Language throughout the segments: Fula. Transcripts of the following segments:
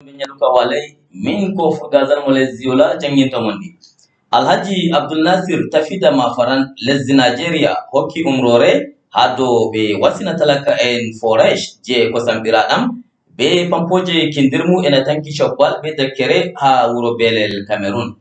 Nyaduka walai min ko fugazar mo lesdi yola jangin tomondi Alhaji Abdul Nasir tafida mafaran lesdi Nigeria hokki umrore hado be wasina talaka en foresh je ko sambiradam be pampoje kindirmu ena tanki shobbal be dakkere ha wuro belel Cameroon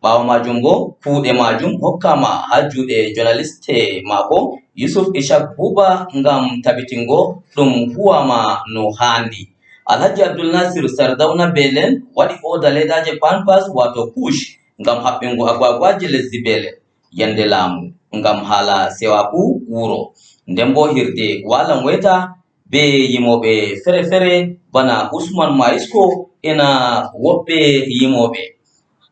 bawo majum bo kuude majum hokkama ha juude journaliste mako Yusuf Ishak Buba ngam tabitingo dum huwama no handi Alhaji Abdul Nasir Sardauna Belen wadi oda ledaje pampas wato push ngam habbingo agwagwaje lesdi Belen yande lamu ngam hala sewaku wuro ndembo hirde walan weta be yimobe fere bana Usman Maisco ena wobbe yimobe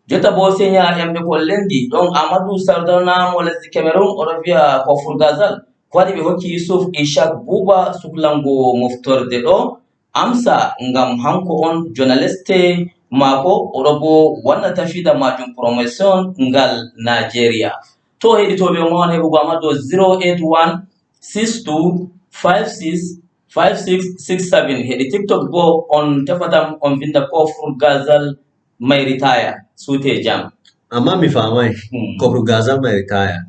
jota bo senya yambe ko lendi don Amadou Sardauna mo lesdi Cameroon orovia ko furgazal kwadi be hokki Yusuf Ishak Buba suklango moftorde do amsa ngam hanko on journaliste mako orobo wana tafida majum promotion ngal Nigeria to heditobe mo on hebugo amado 081 62 56 5667 hedi TikTok bo on tafatam on vinda ko Gazal may retire sute jam amma mi famai ko Gazal may retire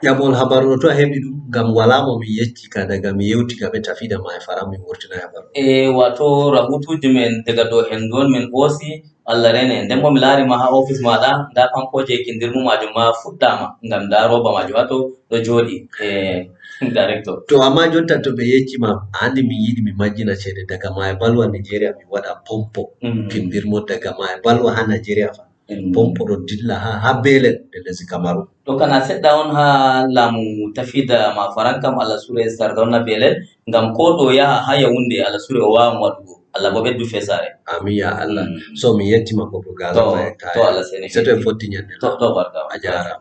yabon habaru to hebi dum gam wala mo mi yecci ka daga mi yewti ka be tafida ma faram mi wurtina habaru wato rahutuji men daga do hengon men osi Allah rene ndem mo mi lari ma ha office mada da pampoje kindirmu majum ma fuddama ngam da roba majum wato do jodi director to amma jotta to be yecci ma andi mi yidi mi majjina cede daga ma balwa Nigeria mi wada pompo kindirmo daga ma balwa ha Nigeria fa pompo do dilla ha bele de lesi Kamaru to kana sedda on ha lamu tafida ma farankam ala sure Sardauna Belen ngam ko do ya ha Yaounde ala sure o wa wadugo Allah bo beddu fesare amin ya Allah so mi yetti ma ko Gazal to Allah sene seto e fotti nyande to barka ajara